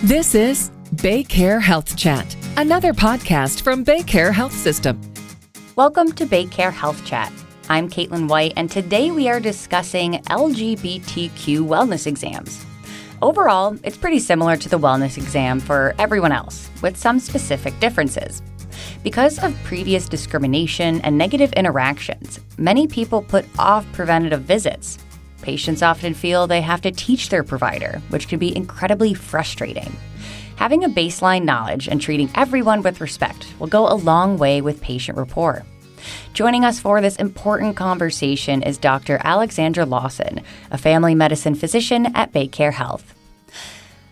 This is BayCare Health Chat, another podcast from BayCare Health System. Welcome to BayCare Health Chat. I'm Caitlin White, and today we are discussing LGBTQ wellness exams. Overall, it's pretty similar to the wellness exam for everyone else, with some specific differences. Because of previous discrimination and negative interactions, many people put off preventative visits. Patients often feel they have to teach their provider, which can be incredibly frustrating. Having a baseline knowledge and treating everyone with respect will go a long way with patient rapport. Joining us for this important conversation is Dr. Alexandra Lawson, a family medicine physician at BayCare Health.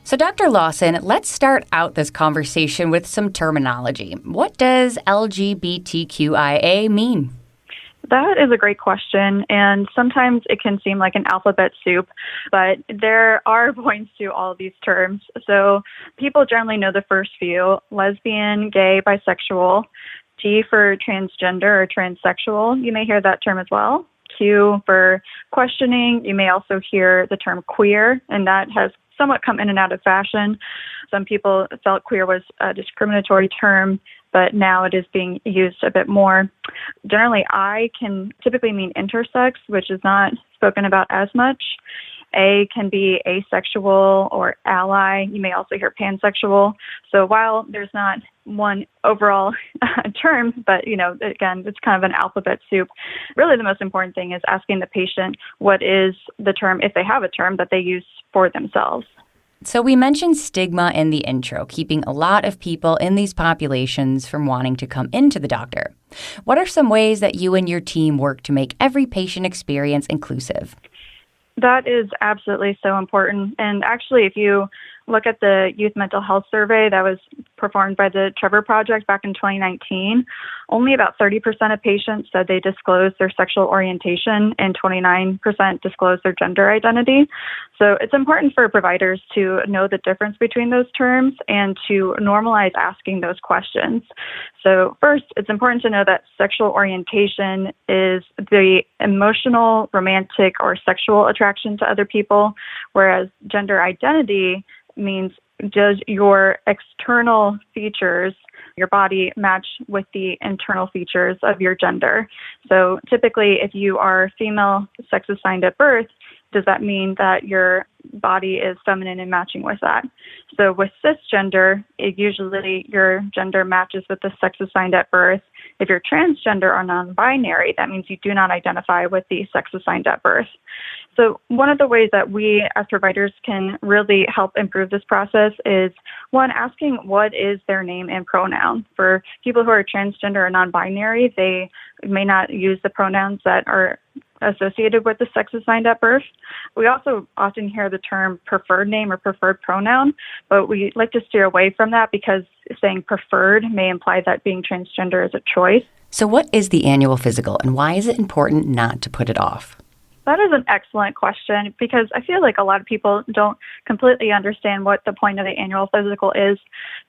So, Dr. Lawson, let's start out this conversation with some terminology. What does LGBTQIA mean? That is a great question, and sometimes it can seem like an alphabet soup, but there are points to all of these terms. So people generally know the first few: lesbian, gay, bisexual. T for transgender or transsexual. You may hear that term as well. Q for questioning. You may also hear the term queer, and that has somewhat come in and out of fashion. Some people felt queer was a discriminatory term, but now it is being used a bit more. Generally, I can typically mean intersex, which is not spoken about as much. A can be asexual or ally. You may also hear pansexual. So while there's not one overall term, but, again, it's kind of an alphabet soup. Really, the most important thing is asking the patient what is the term, if they have a term, that they use for themselves. So we mentioned stigma in the intro, keeping a lot of people in these populations from wanting to come into the doctor. What are some ways that you and your team work to make every patient experience inclusive? That is absolutely so important. And actually, if you look at the Youth Mental Health Survey that was performed by the Trevor Project back in 2019, only about 30% of patients said they disclosed their sexual orientation and 29% disclosed their gender identity. So it's important for providers to know the difference between those terms and to normalize asking those questions. So first, it's important to know that sexual orientation is the emotional, romantic, or sexual attraction to other people, whereas gender identity means does your external features, your body, match with the internal features of your gender. So typically, if you are female, sex assigned at birth, does that mean that your body is feminine and matching with that? So with cisgender, usually your gender matches with the sex assigned at birth. If you're transgender or non-binary, that means you do not identify with the sex assigned at birth. So one of the ways that we as providers can really help improve this process is, one, asking what is their name and pronoun. For people who are transgender or non-binary, they may not use the pronouns that are associated with the sex assigned at birth. We also often hear the term preferred name or preferred pronoun, but we like to steer away from that because saying preferred may imply that being transgender is a choice. So what is the annual physical, and why is it important not to put it off? That is an excellent question because I feel like a lot of people don't completely understand what the point of the annual physical is.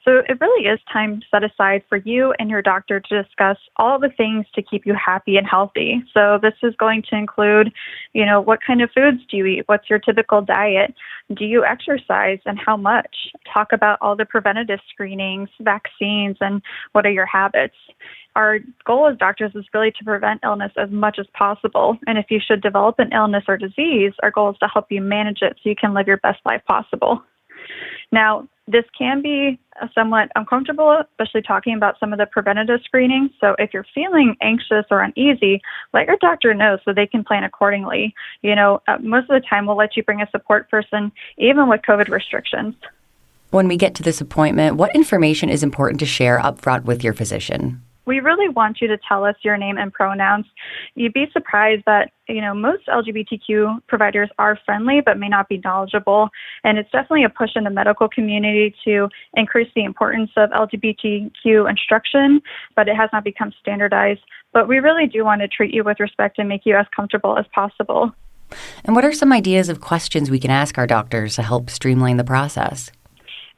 So it really is time set aside for you and your doctor to discuss all the things to keep you happy and healthy. So this is going to include, what kind of foods do you eat? What's your typical diet? Do you exercise and how much? Talk about all the preventative screenings, vaccines, and what are your habits? Our goal as doctors is really to prevent illness as much as possible. And if you should develop an illness or disease, our goal is to help you manage it so you can live your best life possible. Now, this can be somewhat uncomfortable, especially talking about some of the preventative screenings. So if you're feeling anxious or uneasy, let your doctor know so they can plan accordingly. Most of the time we'll let you bring a support person, even with COVID restrictions. When we get to this appointment, what information is important to share up front with your physician? We really want you to tell us your name and pronouns. You'd be surprised that, most LGBTQ providers are friendly but may not be knowledgeable. And it's definitely a push in the medical community to increase the importance of LGBTQ instruction, but it has not become standardized. But we really do want to treat you with respect and make you as comfortable as possible. And what are some ideas of questions we can ask our doctors to help streamline the process?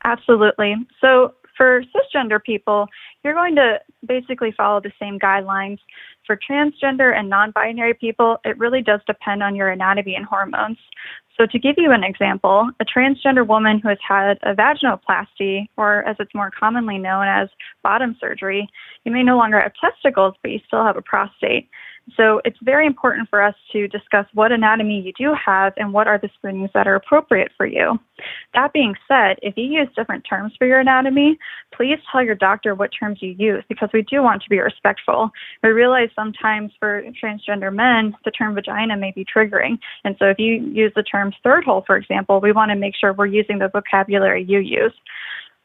Absolutely. So for cisgender people, you're going to basically follow the same guidelines. For transgender and non-binary people, it really does depend on your anatomy and hormones. So to give you an example, a transgender woman who has had a vaginoplasty, or as it's more commonly known as bottom surgery, you may no longer have testicles, but you still have a prostate. So it's very important for us to discuss what anatomy you do have and what are the screenings that are appropriate for you. That being said, if you use different terms for your anatomy, please tell your doctor what terms you use, because we do want to be respectful. We realize sometimes for transgender men, the term vagina may be triggering. And so if you use the term third hole, for example, we want to make sure we're using the vocabulary you use.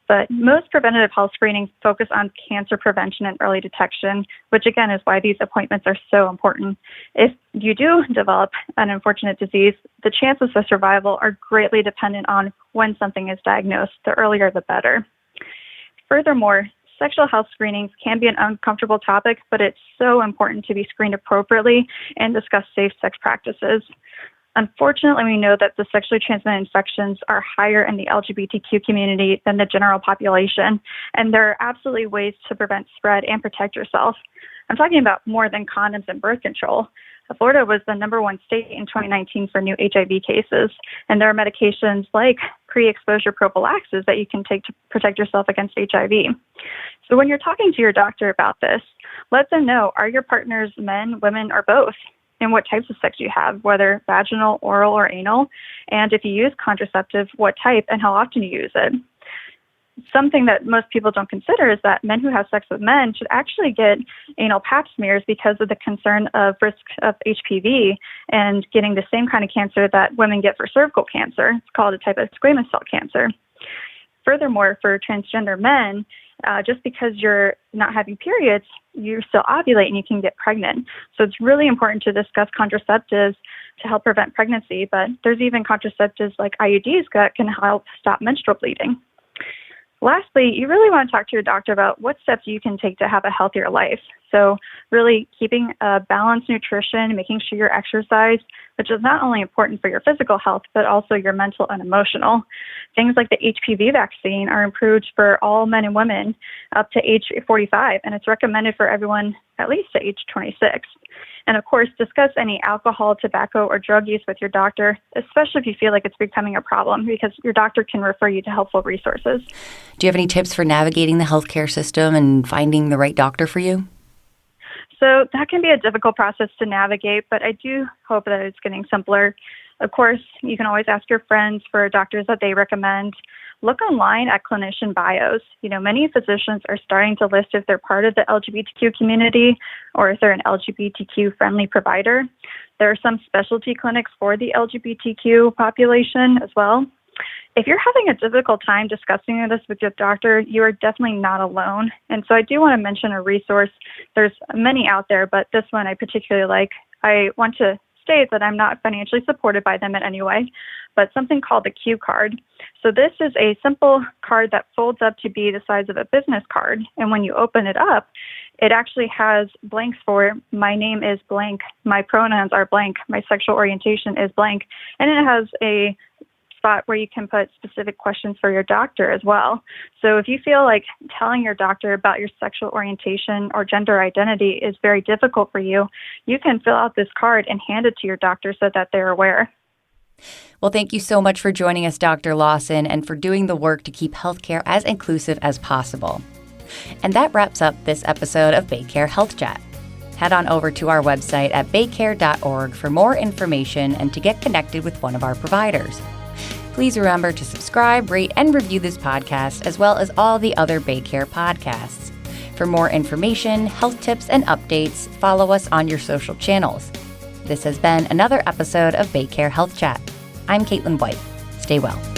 But most preventative health screenings focus on cancer prevention and early detection, which again is why these appointments are so important. If you do develop an unfortunate disease, the chances of survival are greatly dependent on when something is diagnosed. The earlier, the better. Furthermore, sexual health screenings can be an uncomfortable topic, but it's so important to be screened appropriately and discuss safe sex practices. Unfortunately, we know that the sexually transmitted infections are higher in the LGBTQ community than the general population, and there are absolutely ways to prevent spread and protect yourself. I'm talking about more than condoms and birth control. Florida was the #1 state in 2019 for new HIV cases, and there are medications like pre-exposure prophylaxis that you can take to protect yourself against HIV. So when you're talking to your doctor about this, let them know, are your partners men, women, or both? And what types of sex you have, whether vaginal, oral, or anal, and if you use contraceptive, what type and how often you use it. Something that most people don't consider is that men who have sex with men should actually get anal pap smears because of the concern of risk of HPV and getting the same kind of cancer that women get for cervical cancer. It's called a type of squamous cell cancer. Furthermore, for transgender men, just because you're not having periods, you still ovulate and you can get pregnant. So it's really important to discuss contraceptives to help prevent pregnancy, but there's even contraceptives like IUDs that can help stop menstrual bleeding. Lastly, you really want to talk to your doctor about what steps you can take to have a healthier life. So really keeping a balanced nutrition, making sure you exercise, which is not only important for your physical health, but also your mental and emotional. Things like the HPV vaccine are approved for all men and women up to age 45, and it's recommended for everyone at least to age 26. And of course, discuss any alcohol, tobacco, or drug use with your doctor, especially if you feel like it's becoming a problem, because your doctor can refer you to helpful resources. Do you have any tips for navigating the healthcare system and finding the right doctor for you? So that can be a difficult process to navigate, but I do hope that it's getting simpler. Of course, you can always ask your friends for doctors that they recommend. Look online at clinician bios. Many physicians are starting to list if they're part of the LGBTQ community or if they're an LGBTQ-friendly provider. There are some specialty clinics for the LGBTQ population as well. If you're having a difficult time discussing this with your doctor, you are definitely not alone. And so I do want to mention a resource. There's many out there, but this one I particularly like. I want to state that I'm not financially supported by them in any way, but something called the Q card. So this is a simple card that folds up to be the size of a business card. And when you open it up, it actually has blanks for my name is blank, my pronouns are blank, my sexual orientation is blank, and it has a spot where you can put specific questions for your doctor as well. So if you feel like telling your doctor about your sexual orientation or gender identity is very difficult for you, you can fill out this card and hand it to your doctor so that they're aware. Well, thank you so much for joining us, Dr. Lawson, and for doing the work to keep healthcare as inclusive as possible. And that wraps up this episode of BayCare Health Chat. Head on over to our website at baycare.org for more information and to get connected with one of our providers. Please remember to subscribe, rate, and review this podcast, as well as all the other BayCare podcasts. For more information, health tips, and updates, follow us on your social channels. This has been another episode of BayCare Health Chat. I'm Caitlin White. Stay well.